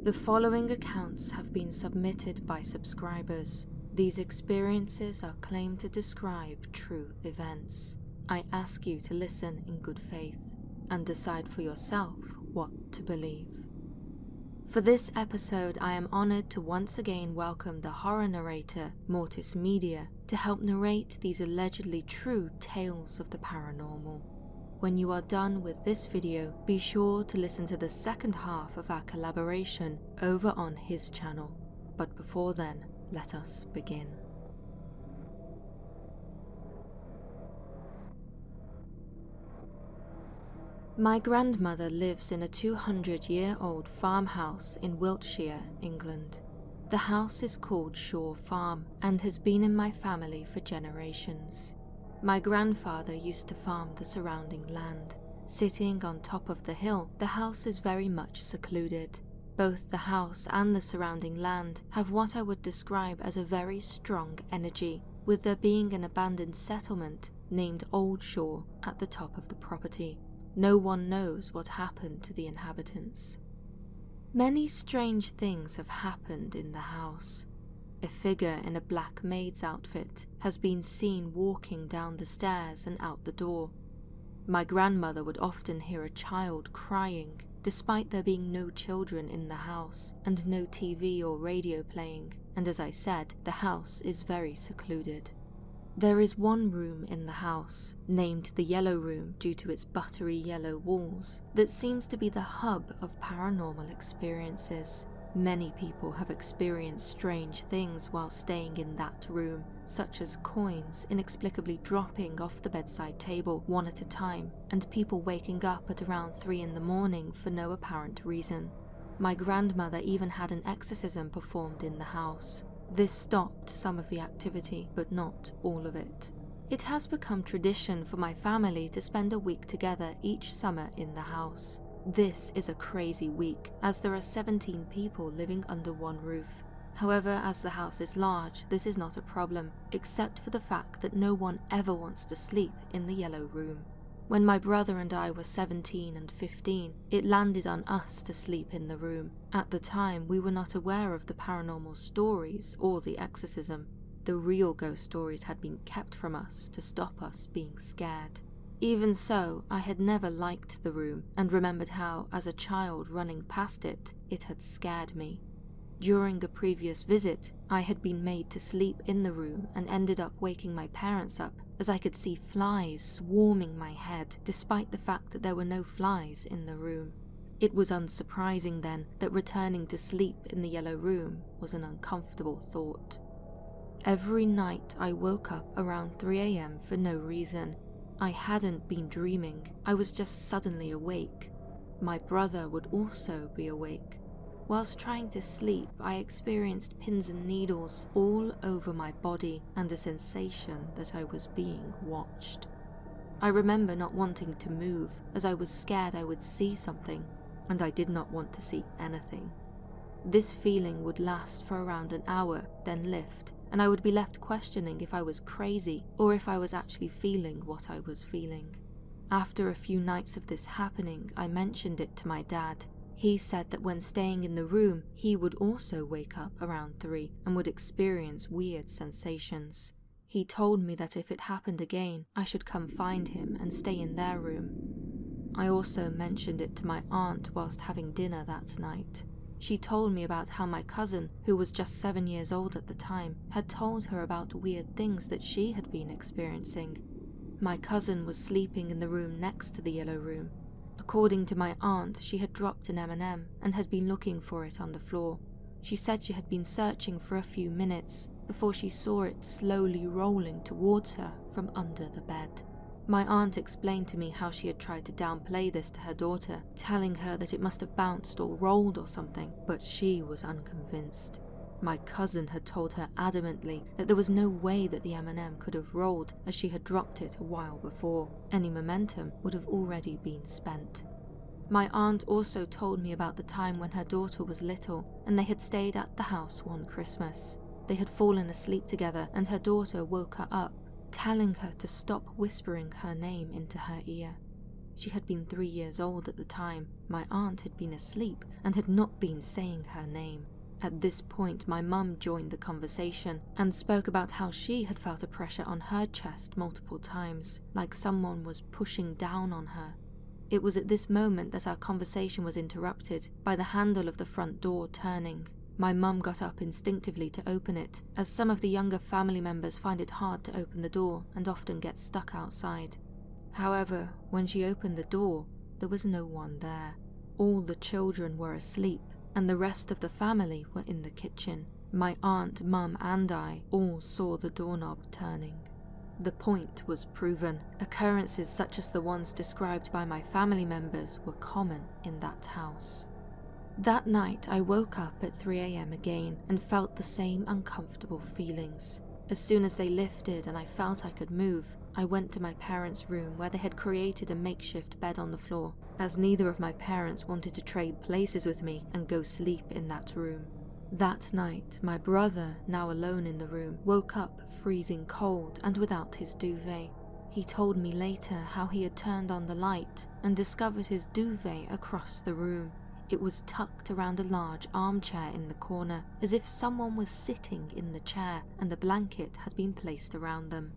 The following accounts have been submitted by subscribers. These experiences are claimed to describe true events. I ask you to listen in good faith and decide for yourself what to believe. For this episode, I am honored to once again welcome the horror narrator Mortis Media to help narrate these allegedly true tales of the paranormal. When you are done with this video, be sure to listen to the second half of our collaboration over on his channel. But before then, let us begin. My grandmother lives in a 200-year-old farmhouse in Wiltshire, England. The house is called Shaw Farm and has been in my family for generations. My grandfather used to farm the surrounding land. Sitting on top of the hill, the house is very much secluded. Both the house and the surrounding land have what I would describe as a very strong energy, with there being an abandoned settlement named Old Shaw at the top of the property. No one knows what happened to the inhabitants. Many strange things have happened in the house. A figure in a black maid's outfit has been seen walking down the stairs and out the door. My grandmother would often hear a child crying, despite there being no children in the house and no TV or radio playing, and as I said, the house is very secluded. There is one room in the house, named the Yellow Room due to its buttery yellow walls, that seems to be the hub of paranormal experiences. Many people have experienced strange things while staying in that room, such as coins inexplicably dropping off the bedside table one at a time, and people waking up at around 3 in the morning for no apparent reason. My grandmother even had an exorcism performed in the house. This stopped some of the activity, but not all of it. It has become tradition for my family to spend a week together each summer in the house. This is a crazy week, as there are 17 people living under one roof. However, as the house is large, this is not a problem, except for the fact that no one ever wants to sleep in the Yellow Room. When my brother and I were 17 and 15, it landed on us to sleep in the room. At the time, we were not aware of the paranormal stories or the exorcism. The real ghost stories had been kept from us to stop us being scared. Even so, I had never liked the room and remembered how, as a child running past it, it had scared me. During a previous visit, I had been made to sleep in the room and ended up waking my parents up as I could see flies swarming my head despite the fact that there were no flies in the room. It was unsurprising then that returning to sleep in the Yellow Room was an uncomfortable thought. Every night I woke up around 3 AM for no reason. I hadn't been dreaming, I was just suddenly awake. My brother would also be awake. Whilst trying to sleep, I experienced pins and needles all over my body and a sensation that I was being watched. I remember not wanting to move, as I was scared I would see something, and I did not want to see anything. This feeling would last for around an hour, then lift, and I would be left questioning if I was crazy or if I was actually feeling what I was feeling. After a few nights of this happening, I mentioned it to my dad. He said that when staying in the room, he would also wake up around 3 and would experience weird sensations. He told me that if it happened again, I should come find him and stay in their room. I also mentioned it to my aunt whilst having dinner that night. She told me about how my cousin, who was just 7 years old at the time, had told her about weird things that she had been experiencing. My cousin was sleeping in the room next to the Yellow Room. According to my aunt, she had dropped an M&M and had been looking for it on the floor. She said she had been searching for a few minutes before she saw it slowly rolling towards her from under the bed. My aunt explained to me how she had tried to downplay this to her daughter, telling her that it must have bounced or rolled or something, but she was unconvinced. My cousin had told her adamantly that there was no way that the M&M could have rolled, as she had dropped it a while before. Any momentum would have already been spent. My aunt also told me about the time when her daughter was little and they had stayed at the house one Christmas. They had fallen asleep together and her daughter woke her up, telling her to stop whispering her name into her ear. She had been 3 years old at the time. My aunt had been asleep and had not been saying her name. At this point, my mum joined the conversation and spoke about how she had felt a pressure on her chest multiple times, like someone was pushing down on her. It was at this moment that our conversation was interrupted by the handle of the front door turning. My mum got up instinctively to open it, as some of the younger family members find it hard to open the door and often get stuck outside. However, when she opened the door, there was no one there. All the children were asleep, and the rest of the family were in the kitchen. My aunt, mum, and I all saw the doorknob turning. The point was proven. Occurrences such as the ones described by my family members were common in that house. That night, I woke up at 3 a.m. again and felt the same uncomfortable feelings. As soon as they lifted and I felt I could move, I went to my parents' room where they had created a makeshift bed on the floor, as neither of my parents wanted to trade places with me and go sleep in that room. That night, my brother, now alone in the room, woke up freezing cold and without his duvet. He told me later how he had turned on the light and discovered his duvet across the room. It was tucked around a large armchair in the corner, as if someone was sitting in the chair and a blanket had been placed around them.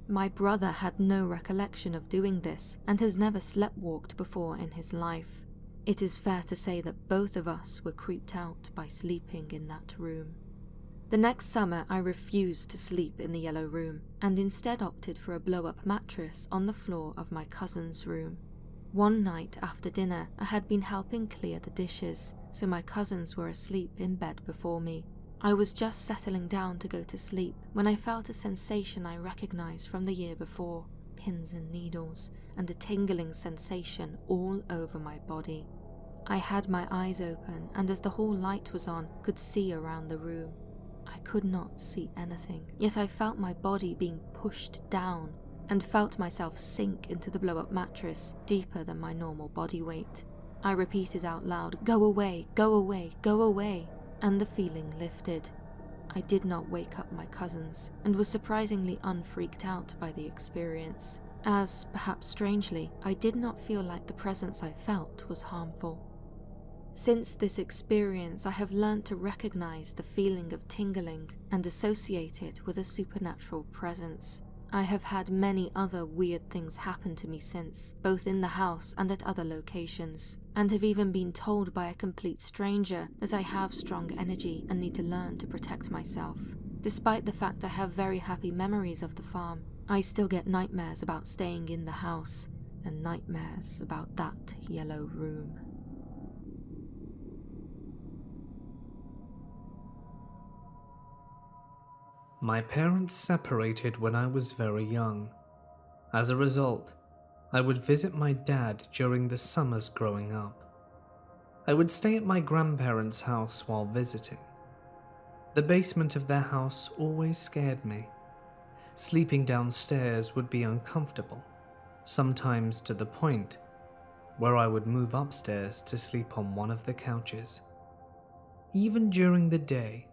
My brother had no recollection of doing this and has never sleptwalked before in his life. It is fair to say that both of us were creeped out by sleeping in that room. The next summer, I refused to sleep in the yellow room and instead opted for a blow-up mattress on the floor of my cousin's room. One night after dinner, I had been helping clear the dishes, so my cousins were asleep in bed before me. I was just settling down to go to sleep when I felt a sensation I recognized from the year before, pins and needles, and a tingling sensation all over my body. I had my eyes open and as the hall light was on, could see around the room. I could not see anything, yet I felt my body being pushed down and felt myself sink into the blow-up mattress deeper than my normal body weight. I repeated out loud, "Go away, go away, go away," and the feeling lifted. I did not wake up my cousins and was surprisingly unfreaked out by the experience, as, perhaps strangely, I did not feel like the presence I felt was harmful. Since this experience, I have learned to recognize the feeling of tingling and associate it with a supernatural presence. I have had many other weird things happen to me since, both in the house and at other locations, and have even been told by a complete stranger that I have strong energy and need to learn to protect myself. Despite the fact I have very happy memories of the farm, I still get nightmares about staying in the house, and nightmares about that yellow room. My parents separated when I was very young. As a result, I would visit my dad during the summers growing up. I would stay at my grandparents' house while visiting. The basement of their house always scared me. Sleeping downstairs would be uncomfortable, sometimes to the point where I would move upstairs to sleep on one of the couches. Even during the day,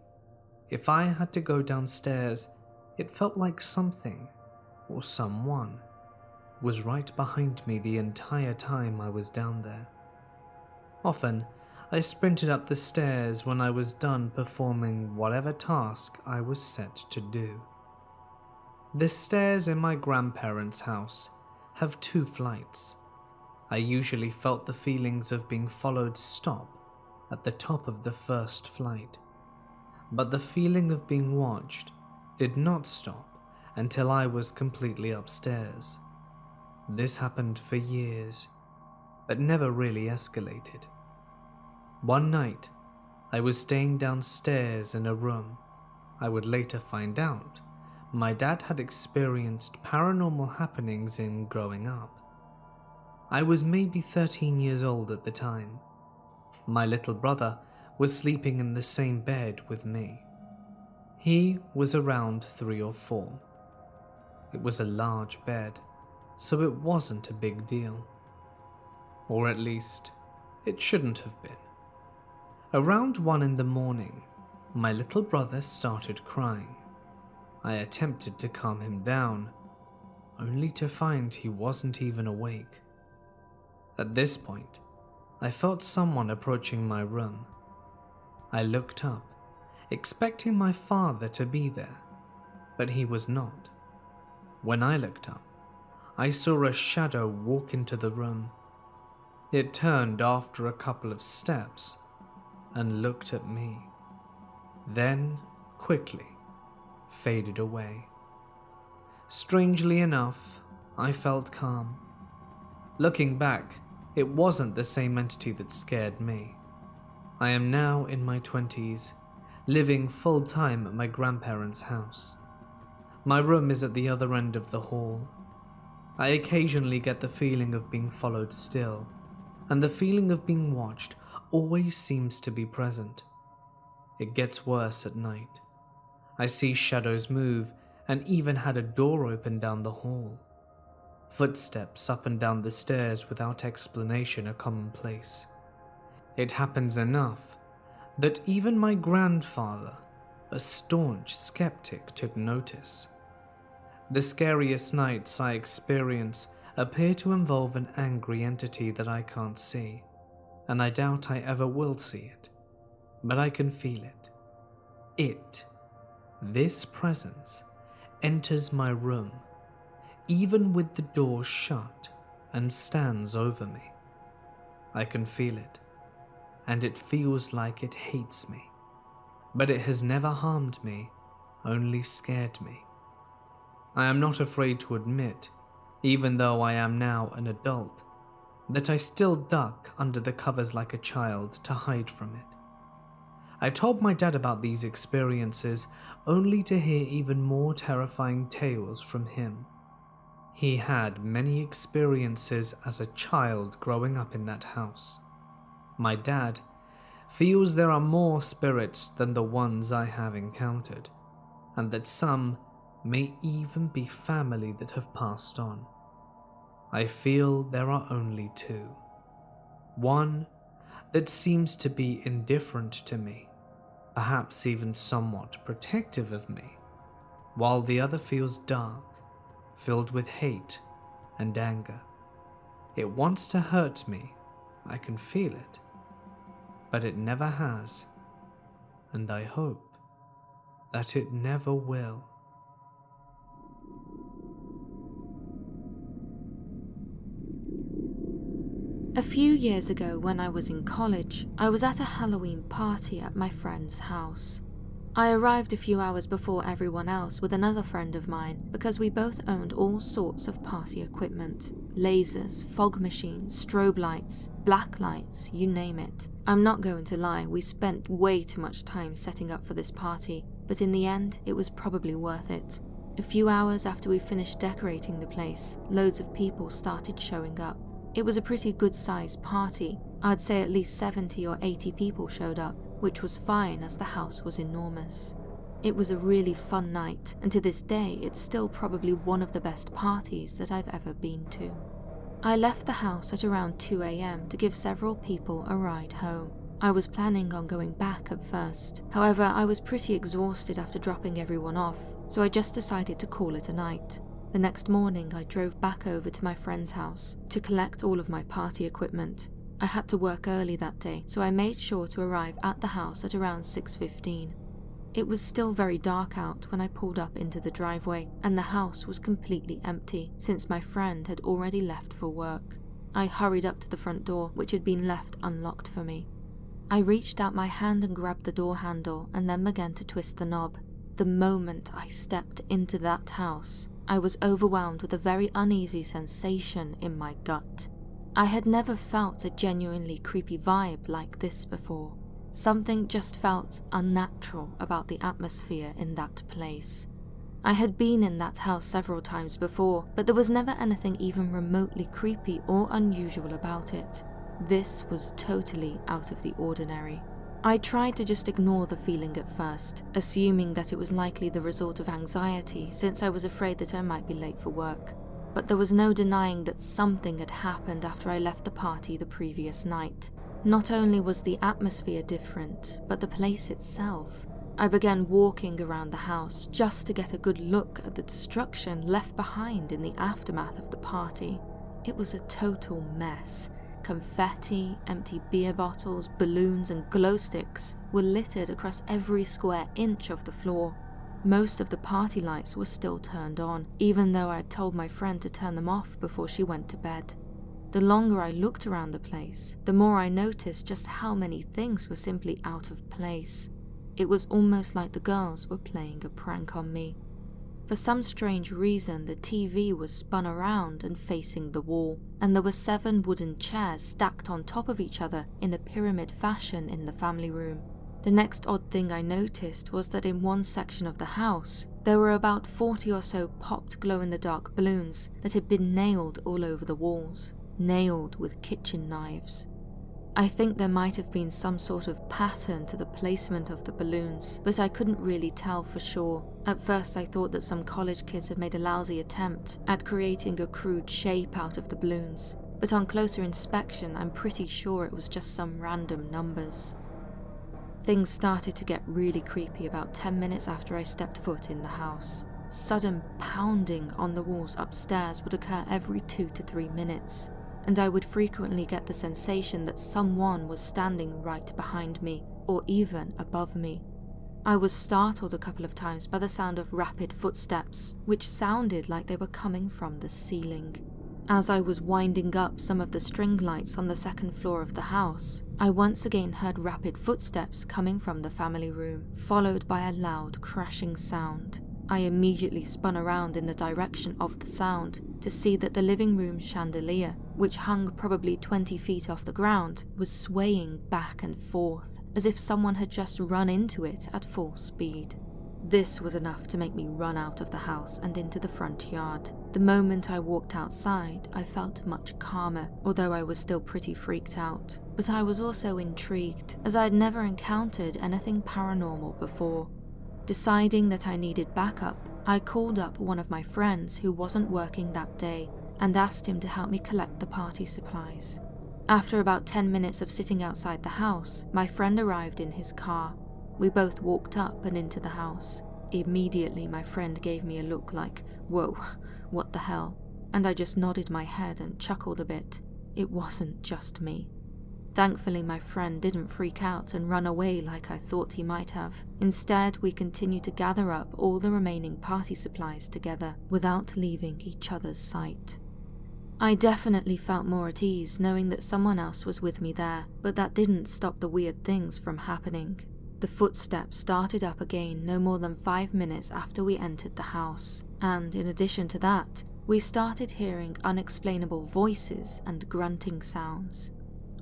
if I had to go downstairs, it felt like something, or someone, was right behind me the entire time I was down there. Often, I sprinted up the stairs when I was done performing whatever task I was set to do. The stairs in my grandparents' house have 2 flights. I usually felt the feelings of being followed stop at the top of the first flight. But the feeling of being watched did not stop until I was completely upstairs. This happened for years, but never really escalated. One night, I was staying downstairs in a room. I would later find out my dad had experienced paranormal happenings in growing up. I was maybe 13 years old at the time. My little brother was sleeping in the same bed with me. He was around 3 or 4. It was a large bed, so it wasn't a big deal. Or at least, it shouldn't have been. Around 1 in the morning, my little brother started crying. I attempted to calm him down, only to find he wasn't even awake. At this point, I felt someone approaching my room. I looked up, expecting my father to be there, but he was not. When I looked up, I saw a shadow walk into the room. It turned after a couple of steps and looked at me, then quickly faded away. Strangely enough, I felt calm. Looking back, it wasn't the same entity that scared me. I am now in my 20s, living full-time at my grandparents' house. My room is at the other end of the hall. I occasionally get the feeling of being followed still, and the feeling of being watched always seems to be present. It gets worse at night. I see shadows move and even had a door open down the hall. Footsteps up and down the stairs without explanation are commonplace. It happens enough that even my grandfather, a staunch skeptic, took notice. The scariest nights I experience appear to involve an angry entity that I can't see, and I doubt I ever will see it, but I can feel it. This presence, enters my room, even with the door shut, and stands over me. I can feel it, and it feels like it hates me, but it has never harmed me, only scared me. I am not afraid to admit, even though I am now an adult, that I still duck under the covers like a child to hide from it. I told my dad about these experiences only to hear even more terrifying tales from him. He had many experiences as a child growing up in that house. My dad feels there are more spirits than the ones I have encountered, and that some may even be family that have passed on. I feel there are only two. One that seems to be indifferent to me, perhaps even somewhat protective of me, while the other feels dark, filled with hate and anger. It wants to hurt me, I can feel it, but it never has, and I hope that it never will. A few years ago, when I was in college, I was at a Halloween party at my friend's house. I arrived a few hours before everyone else with another friend of mine because we both owned all sorts of party equipment. Lasers, fog machines, strobe lights, black lights, you name it. I'm not going to lie, we spent way too much time setting up for this party, but in the end, it was probably worth it. A few hours after we finished decorating the place, loads of people started showing up. It was a pretty good-sized party. I'd say at least 70 or 80 people showed up, which was fine as the house was enormous. It was a really fun night, and to this day it's still probably one of the best parties that I've ever been to. I left the house at around 2 AM to give several people a ride home. I was planning on going back at first, however I was pretty exhausted after dropping everyone off, so I just decided to call it a night. The next morning I drove back over to my friend's house to collect all of my party equipment. I had to work early that day, so I made sure to arrive at the house at around 6:15. It was still very dark out when I pulled up into the driveway, and the house was completely empty since my friend had already left for work. I hurried up to the front door, which had been left unlocked for me. I reached out my hand and grabbed the door handle and then began to twist the knob. The moment I stepped into that house, I was overwhelmed with a very uneasy sensation in my gut. I had never felt a genuinely creepy vibe like this before. Something just felt unnatural about the atmosphere in that place. I had been in that house several times before, but there was never anything even remotely creepy or unusual about it. This was totally out of the ordinary. I tried to just ignore the feeling at first, assuming that it was likely the result of anxiety since I was afraid that I might be late for work. But there was no denying that something had happened after I left the party the previous night. Not only was the atmosphere different, but the place itself. I began walking around the house just to get a good look at the destruction left behind in the aftermath of the party. It was a total mess, Confetti, empty beer bottles, balloons, and glow sticks were littered across every square inch of the floor. Most of the party lights were still turned on, even though I had told my friend to turn them off before she went to bed. The longer I looked around the place, the more I noticed just how many things were simply out of place. It was almost like the girls were playing a prank on me. For some strange reason, the TV was spun around and facing the wall, and there were 7 wooden chairs stacked on top of each other in a pyramid fashion in the family room. The next odd thing I noticed was that in one section of the house, there were about 40 or so popped glow-in-the-dark balloons that had been nailed all over the walls, nailed with kitchen knives. I think there might have been some sort of pattern to the placement of the balloons, but I couldn't really tell for sure. At first I thought that some college kids had made a lousy attempt at creating a crude shape out of the balloons, but on closer inspection I'm pretty sure it was just some random numbers. Things started to get really creepy about 10 minutes after I stepped foot in the house. Sudden pounding on the walls upstairs would occur every 2 to 3 minutes, and I would frequently get the sensation that someone was standing right behind me, or even above me. I was startled a couple of times by the sound of rapid footsteps, which sounded like they were coming from the ceiling. As I was winding up some of the string lights on the second floor of the house, I once again heard rapid footsteps coming from the family room, followed by a loud crashing sound. I immediately spun around in the direction of the sound to see that the living room chandelier, which hung probably 20 feet off the ground, was swaying back and forth, as if someone had just run into it at full speed. This was enough to make me run out of the house and into the front yard. The moment I walked outside, I felt much calmer, although I was still pretty freaked out. But I was also intrigued, as I had never encountered anything paranormal before. Deciding that I needed backup, I called up one of my friends who wasn't working that day and asked him to help me collect the party supplies. After about 10 minutes of sitting outside the house, my friend arrived in his car. We both walked up and into the house. Immediately my friend gave me a look like, "Whoa, what the hell?" And I just nodded my head and chuckled a bit. It wasn't just me. Thankfully, my friend didn't freak out and run away like I thought he might have. Instead, we continued to gather up all the remaining party supplies together without leaving each other's sight. I definitely felt more at ease knowing that someone else was with me there, but that didn't stop the weird things from happening. The footsteps started up again no more than 5 minutes after we entered the house, and in addition to that, we started hearing unexplainable voices and grunting sounds.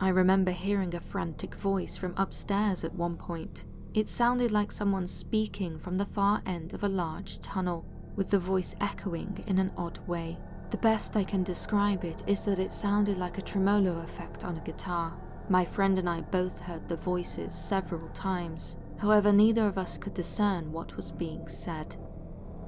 I remember hearing a frantic voice from upstairs at one point. It sounded like someone speaking from the far end of a large tunnel, with the voice echoing in an odd way. The best I can describe it is that it sounded like a tremolo effect on a guitar. My friend and I both heard the voices several times, however neither of us could discern what was being said.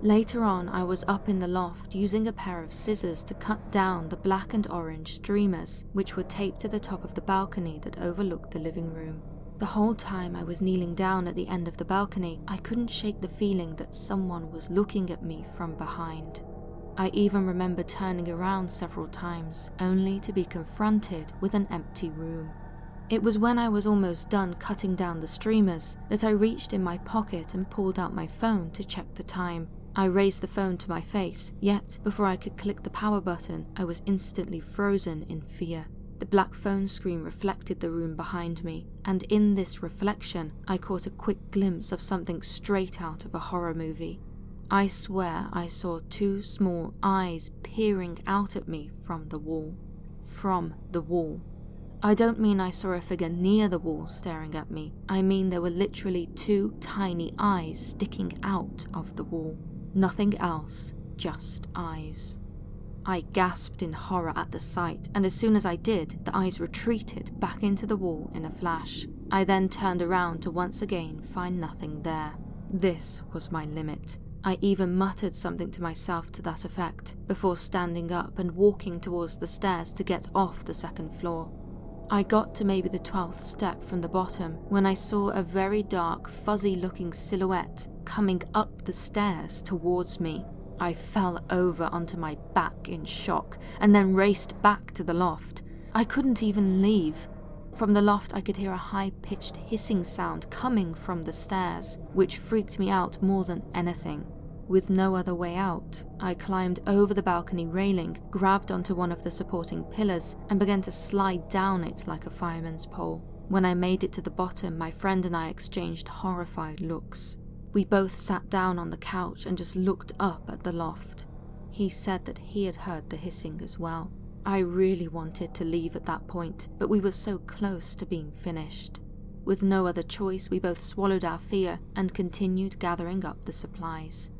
Later on, I was up in the loft using a pair of scissors to cut down the black and orange streamers which were taped to the top of the balcony that overlooked the living room. The whole time I was kneeling down at the end of the balcony, I couldn't shake the feeling that someone was looking at me from behind. I even remember turning around several times, only to be confronted with an empty room. It was when I was almost done cutting down the streamers that I reached in my pocket and pulled out my phone to check the time. I raised the phone to my face, yet before I could click the power button, I was instantly frozen in fear. The black phone screen reflected the room behind me, and in this reflection, I caught a quick glimpse of something straight out of a horror movie. I swear I saw 2 small eyes peering out at me from the wall. From the wall. I don't mean I saw a figure near the wall staring at me. I mean there were literally 2 tiny eyes sticking out of the wall. Nothing else, just eyes. I gasped in horror at the sight, and as soon as I did, the eyes retreated back into the wall in a flash. I then turned around to once again find nothing there. This was my limit. I even muttered something to myself to that effect, before standing up and walking towards the stairs to get off the second floor. I got to maybe the 12th step from the bottom when I saw a very dark, fuzzy-looking silhouette coming up the stairs towards me. I fell over onto my back in shock and then raced back to the loft. I couldn't even leave. From the loft, I could hear a high-pitched hissing sound coming from the stairs, which freaked me out more than anything. With no other way out, I climbed over the balcony railing, grabbed onto one of the supporting pillars, and began to slide down it like a fireman's pole. When I made it to the bottom, my friend and I exchanged horrified looks. We both sat down on the couch and just looked up at the loft. He said that he had heard the hissing as well. I really wanted to leave at that point, but we were so close to being finished. With no other choice, we both swallowed our fear and continued gathering up the supplies.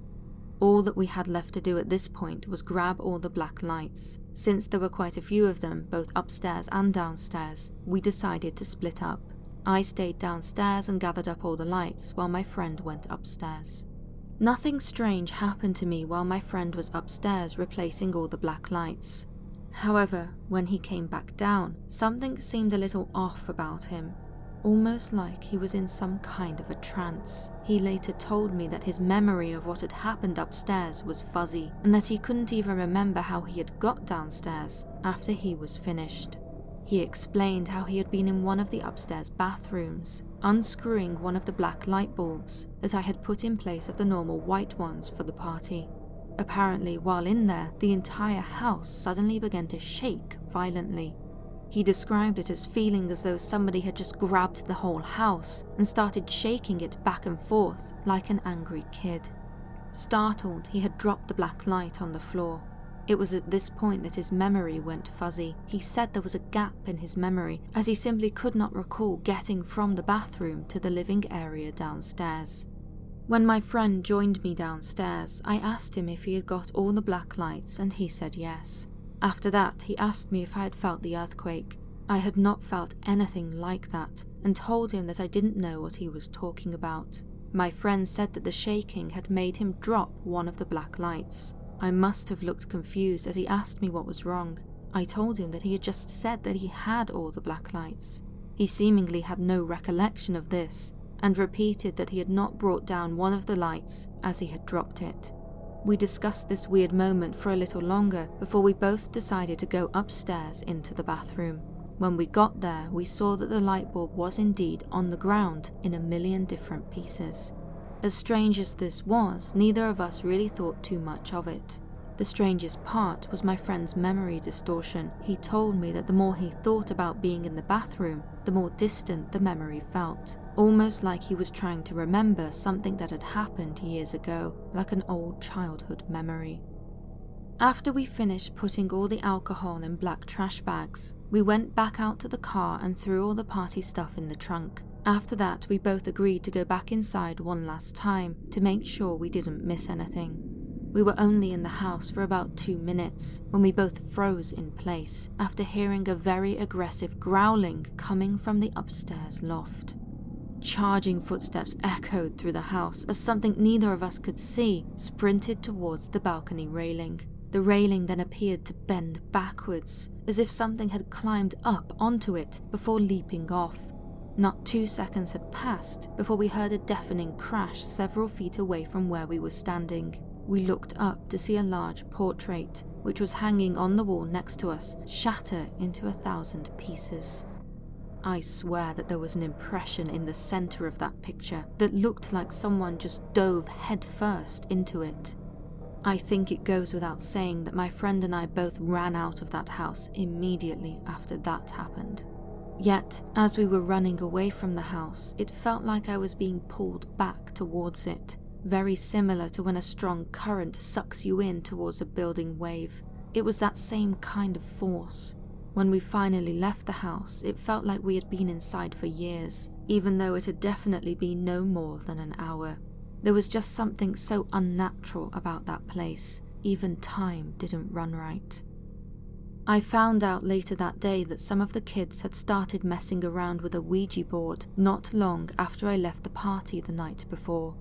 All that we had left to do at this point was grab all the black lights. Since there were quite a few of them, both upstairs and downstairs, we decided to split up. I stayed downstairs and gathered up all the lights while my friend went upstairs. Nothing strange happened to me while my friend was upstairs replacing all the black lights. However, when he came back down, something seemed a little off about him. Almost like he was in some kind of a trance. He later told me that his memory of what had happened upstairs was fuzzy, and that he couldn't even remember how he had got downstairs after he was finished. He explained how he had been in one of the upstairs bathrooms, unscrewing one of the black light bulbs that I had put in place of the normal white ones for the party. Apparently, while in there, the entire house suddenly began to shake violently. He described it as feeling as though somebody had just grabbed the whole house and started shaking it back and forth like an angry kid. Startled, he had dropped the black light on the floor. It was at this point that his memory went fuzzy. He said there was a gap in his memory, as he simply could not recall getting from the bathroom to the living area downstairs. When my friend joined me downstairs, I asked him if he had got all the black lights, and he said yes. After that, he asked me if I had felt the earthquake. I had not felt anything like that, and told him that I didn't know what he was talking about. My friend said that the shaking had made him drop one of the black lights. I must have looked confused as he asked me what was wrong. I told him that he had just said that he had all the black lights. He seemingly had no recollection of this, and repeated that he had not brought down one of the lights as he had dropped it. We discussed this weird moment for a little longer before we both decided to go upstairs into the bathroom. When we got there, we saw that the light bulb was indeed on the ground in a million different pieces. As strange as this was, neither of us really thought too much of it. The strangest part was my friend's memory distortion. He told me that the more he thought about being in the bathroom, the more distant the memory felt. Almost like he was trying to remember something that had happened years ago, like an old childhood memory. After we finished putting all the alcohol in black trash bags, we went back out to the car and threw all the party stuff in the trunk. After that, we both agreed to go back inside one last time to make sure we didn't miss anything. We were only in the house for about 2 minutes when we both froze in place after hearing a very aggressive growling coming from the upstairs loft. Charging footsteps echoed through the house as something neither of us could see sprinted towards the balcony railing. The railing then appeared to bend backwards, as if something had climbed up onto it before leaping off. Not 2 seconds had passed before we heard a deafening crash several feet away from where we were standing. We looked up to see a large portrait, which was hanging on the wall next to us, shatter into 1,000 pieces. I swear that there was an impression in the center of that picture that looked like someone just dove headfirst into it. I think it goes without saying that my friend and I both ran out of that house immediately after that happened. Yet, as we were running away from the house, it felt like I was being pulled back towards it, very similar to when a strong current sucks you in towards a building wave. It was that same kind of force. When we finally left the house, it felt like we had been inside for years, even though it had definitely been no more than an hour. There was just something so unnatural about that place. Even time didn't run right. I found out later that day that some of the kids had started messing around with a Ouija board not long after I left the party the night before.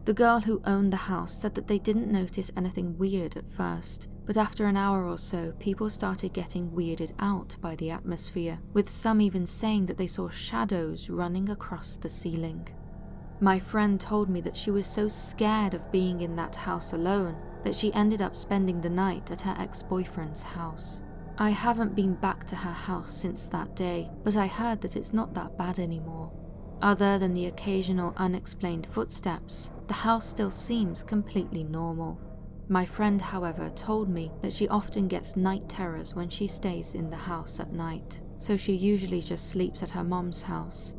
The girl who owned the house said that they didn't notice anything weird at first, but after an hour or so, people started getting weirded out by the atmosphere, with some even saying that they saw shadows running across the ceiling. My friend told me that she was so scared of being in that house alone that she ended up spending the night at her ex-boyfriend's house. I haven't been back to her house since that day, but I heard that it's not that bad anymore. Other than the occasional unexplained footsteps, the house still seems completely normal. My friend, however, told me that she often gets night terrors when she stays in the house at night, so she usually just sleeps at her mom's house.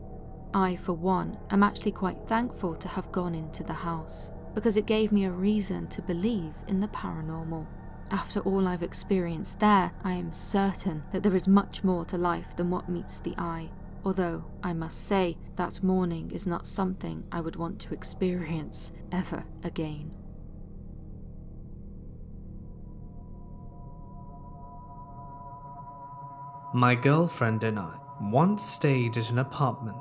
I, for one, am actually quite thankful to have gone into the house, because it gave me a reason to believe in the paranormal. After all I've experienced there, I am certain that there is much more to life than what meets the eye. Although, I must say, that morning is not something I would want to experience ever again. My girlfriend and I once stayed at an apartment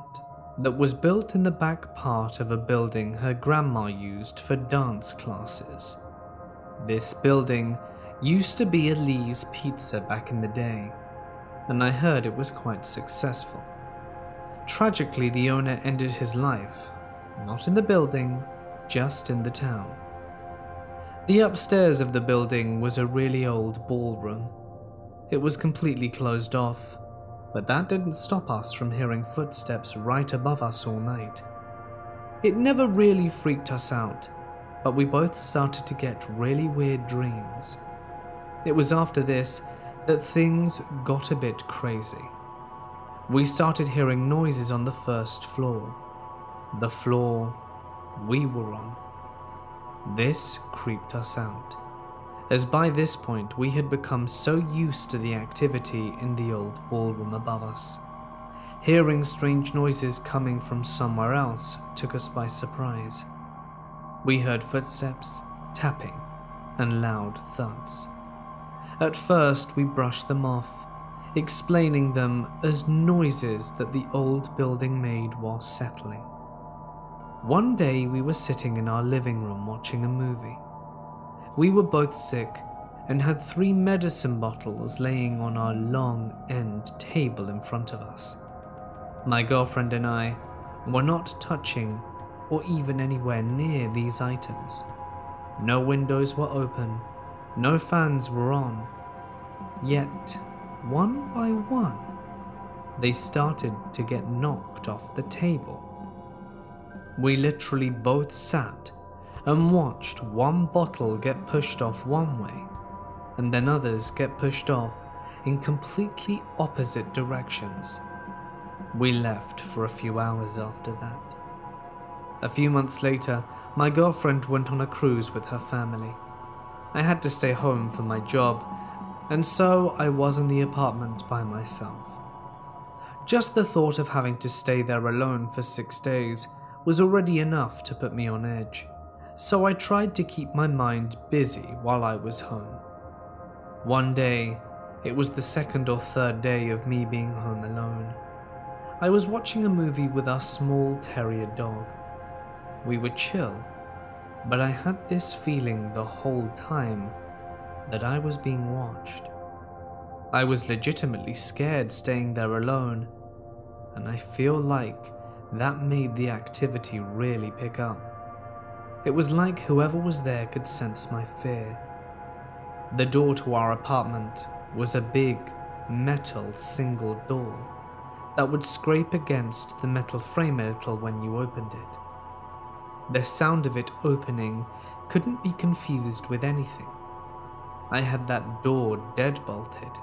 that was built in the back part of a building her grandma used for dance classes. This building used to be a Lee's Pizza back in the day, and I heard it was quite successful. Tragically, the owner ended his life, not in the building, just in the town. The upstairs of the building was a really old ballroom. It was completely closed off, but that didn't stop us from hearing footsteps right above us all night. It never really freaked us out, but we both started to get really weird dreams. It was after this that things got a bit crazy. We started hearing noises on the first floor, the floor we were on. This creeped us out, as by this point we had become so used to the activity in the old ballroom above us. Hearing strange noises coming from somewhere else took us by surprise. We heard footsteps, tapping, and loud thuds. At first we brushed them off, explaining them as noises that the old building made while settling. One day we were sitting in our living room watching a movie. We were both sick and had 3 medicine bottles laying on our long end table in front of us. My girlfriend and I were not touching or even anywhere near these items. No windows were open, no fans were on. Yet, one by one, they started to get knocked off the table. We literally both sat and watched one bottle get pushed off one way, and then others get pushed off in completely opposite directions. We left for a few hours after that. A few months later, my girlfriend went on a cruise with her family. I had to stay home for my job, and so I was in the apartment by myself. Just the thought of having to stay there alone for 6 days was already enough to put me on edge, so I tried to keep my mind busy while I was home. One day, it was the 2nd or 3rd day of me being home alone. I was watching a movie with our small terrier dog. We were chill, but I had this feeling the whole time that I was being watched. I was legitimately scared staying there alone, and I feel like that made the activity really pick up. It was like whoever was there could sense my fear. The door to our apartment was a big, metal single door that would scrape against the metal frame a little when you opened it. The sound of it opening couldn't be confused with anything. I had that door deadbolted.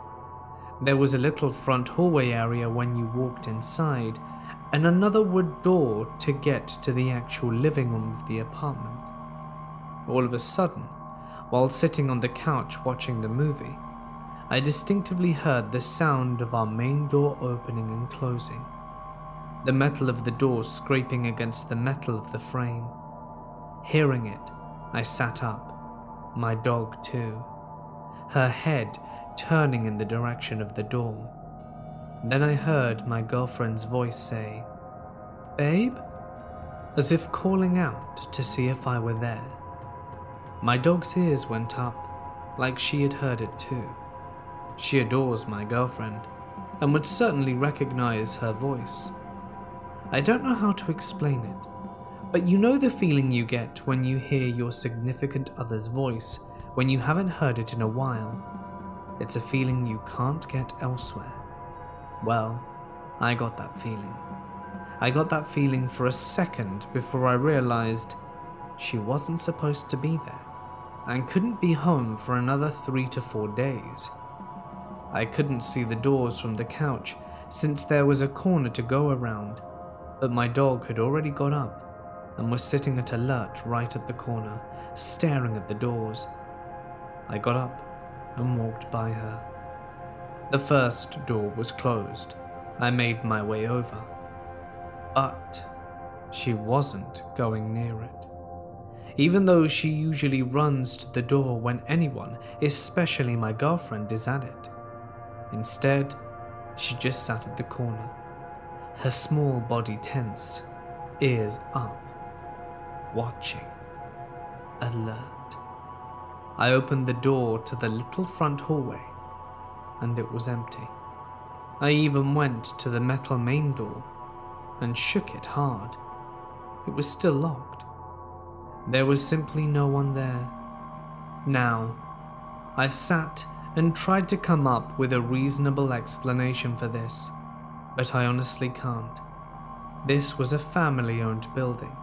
There was a little front hallway area when you walked inside, and another wood door to get to the actual living room of the apartment. All of a sudden, while sitting on the couch watching the movie, I distinctively heard the sound of our main door opening and closing, the metal of the door scraping against the metal of the frame. Hearing it, I sat up, my dog too, her head turning in the direction of the door. Then I heard my girlfriend's voice say, "Babe?" as if calling out to see if I were there. My dog's ears went up, like she had heard it too. She adores my girlfriend, and would certainly recognize her voice. I don't know how to explain it, but you know the feeling you get when you hear your significant other's voice when you haven't heard it in a while. It's a feeling you can't get elsewhere. Well, I got that feeling. I got that feeling for a second before I realized she wasn't supposed to be there and couldn't be home for another 3 to 4 days. I couldn't see the doors from the couch since there was a corner to go around, but my dog had already got up and was sitting at alert right at the corner, staring at the doors. I got up and walked by her. The first door was closed. I made my way over. But she wasn't going near it. Even though she usually runs to the door when anyone, especially my girlfriend, is at it. Instead, she just sat at the corner, her small body tense, ears up, watching, alert. I opened the door to the little front hallway, and it was empty. I even went to the metal main door and shook it hard. It was still locked. There was simply no one there. Now, I've sat and tried to come up with a reasonable explanation for this, but I honestly can't. This was a family-owned building.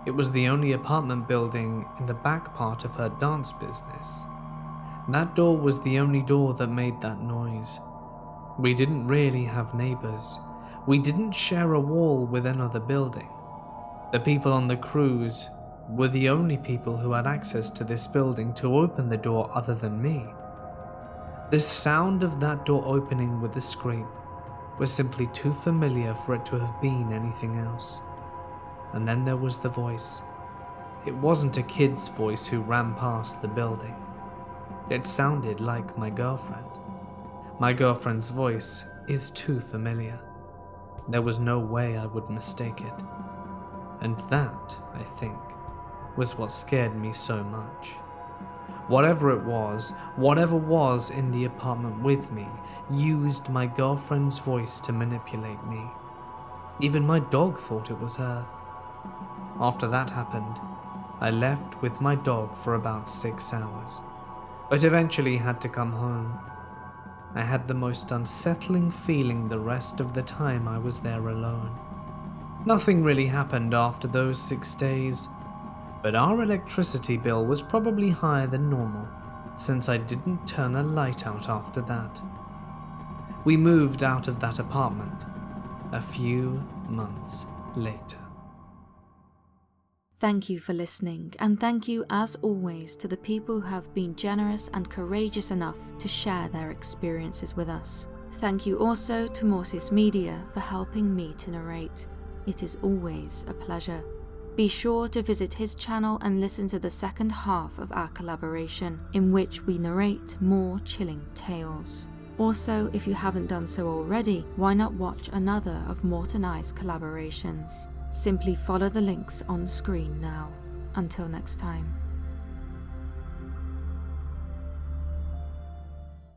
It was the only apartment building in the back part of her dance business. That door was the only door that made that noise. We didn't really have neighbors. We didn't share a wall with another building. The people on the cruise were the only people who had access to this building to open the door other than me. The sound of that door opening with a scrape was simply too familiar for it to have been anything else. And then there was the voice. It wasn't a kid's voice who ran past the building. It sounded like my girlfriend. My girlfriend's voice is too familiar. There was no way I would mistake it. And that, I think, was what scared me so much. Whatever it was, whatever was in the apartment with me, used my girlfriend's voice to manipulate me. Even my dog thought it was her. After that happened, I left with my dog for about 6 hours, but eventually had to come home. I had the most unsettling feeling the rest of the time I was there alone. Nothing really happened after those 6 days, but our electricity bill was probably higher than normal, since I didn't turn a light out after that. We moved out of that apartment a few months later. Thank you for listening, and thank you as always to the people who have been generous and courageous enough to share their experiences with us. Thank you also to Mortis Media for helping me to narrate. It is always a pleasure. Be sure to visit his channel and listen to the second half of our collaboration, in which we narrate more chilling tales. Also, if you haven't done so already, why not watch another of Mort and I's collaborations? Simply follow the links on screen now. Until next time.